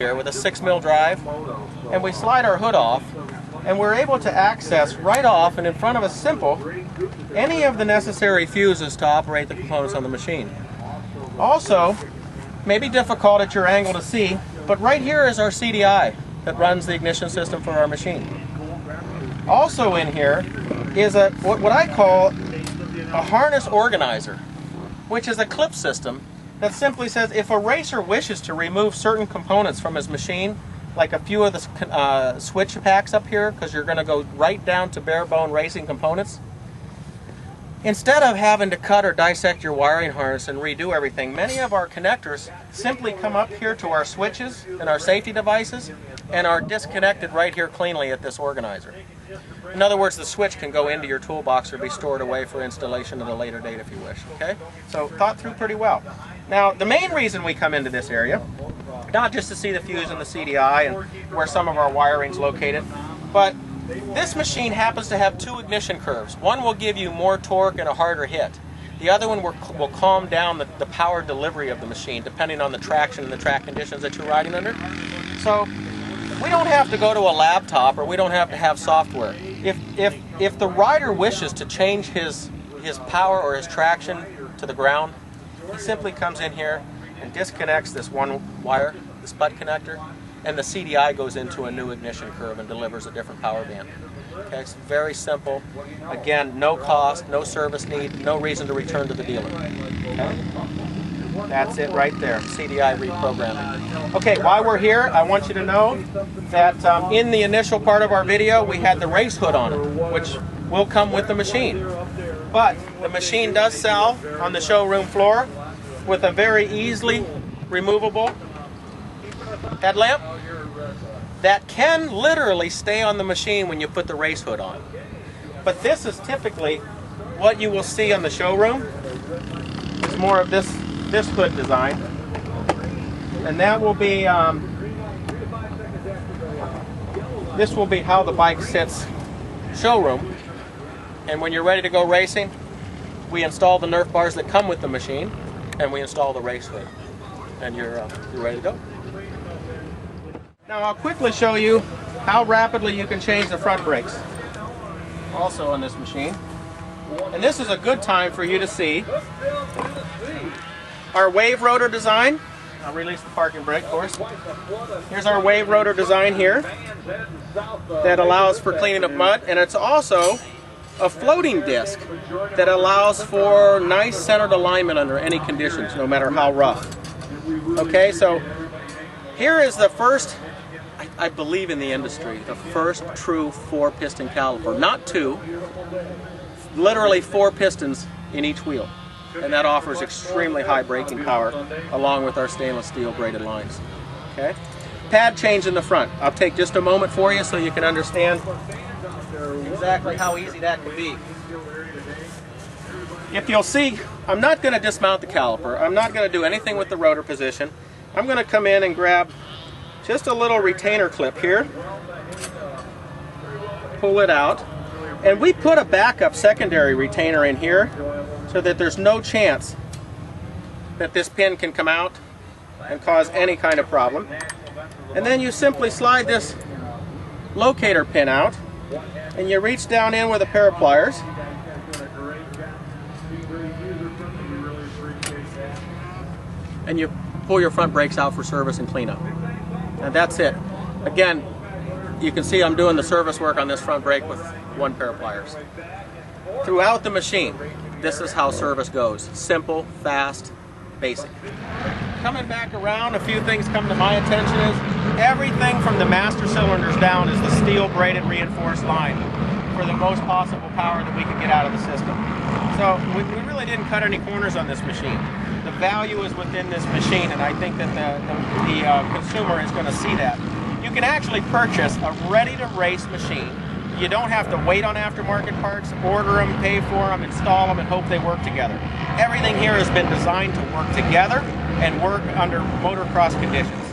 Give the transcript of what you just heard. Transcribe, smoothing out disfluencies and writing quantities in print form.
here with a 6mm drive, and we slide our hood off, and we're able to access right off and in front of us simple any of the necessary fuses to operate the components on the machine. Also, may be difficult at your angle to see, but right here is our CDI that runs the ignition system for our machine. Also in here is what I call a harness organizer, which is a clip system that simply says if a racer wishes to remove certain components from his machine, like a few of the switch packs up here, because you're going to go right down to bare bone racing components, instead of having to cut or dissect your wiring harness and redo everything, many of our connectors simply come up here to our switches and our safety devices and are disconnected right here cleanly at this organizer. In other words, the switch can go into your toolbox or be stored away for installation at a later date if you wish. Okay? So thought through pretty well. Now, the main reason we come into this area, not just to see the fuse and the CDI and where some of our wiring's located, but this machine happens to have two ignition curves. One will give you more torque and a harder hit. The other one will calm down the power delivery of the machine depending on the traction and the track conditions that you're riding under. So we don't have to go to a laptop or we don't have to have software. If the rider wishes to change his power or his traction to the ground, he simply comes in here and disconnects this one wire, this butt connector, and the CDI goes into a new ignition curve and delivers a different power band. Okay, it's very simple. Again, no cost, no service need, no reason to return to the dealer. Okay? That's it right there, CDI reprogramming. Okay, while we're here, I want you to know that in the initial part of our video, we had the race hood on it, which will come with the machine. But the machine does sell on the showroom floor with a very easily removable headlamp that can literally stay on the machine when you put the race hood on. But this is typically what you will see on the showroom. It's more of this hood design, and that will be this will be how the bike sits showroom. And when you're ready to go racing, we install the Nerf bars that come with the machine, and we install the race hood, and you're ready to go. Now I'll quickly show you how rapidly you can change the front brakes also on this machine. And this is a good time for you to see our wave rotor design. I'll release the parking brake, of course. Here's our wave rotor design here that allows for cleaning up mud, and it's also a floating disc that allows for nice centered alignment under any conditions, no matter how rough. Okay, so here is the first, I believe in the industry, the first true 4-piston caliper. Not two, literally 4 pistons in each wheel. And that offers extremely high braking power along with our stainless steel braided lines. Okay? Pad change in the front. I'll take just a moment for you so you can understand exactly how easy that can be. If you'll see, I'm not going to dismount the caliper. I'm not going to do anything with the rotor position. I'm going to come in and grab just a little retainer clip here, pull it out, and we put a backup secondary retainer in here so that there's no chance that this pin can come out and cause any kind of problem. And then you simply slide this locator pin out and you reach down in with a pair of pliers and you pull your front brakes out for service and cleanup. And that's it. Again, you can see I'm doing the service work on this front brake with one pair of pliers. Throughout the machine, this is how service goes. Simple, fast, basic. Coming back around, a few things come to my attention is everything from the master cylinders down is the steel braided reinforced line for the most possible power that we can get out of the system. So we really didn't cut any corners on this machine. The value is within this machine, and I think that the consumer is going to see that. You can actually purchase a ready-to-race machine. You don't have to wait on aftermarket parts, order them, pay for them, install them, and hope they work together. Everything here has been designed to work together and work under motocross conditions.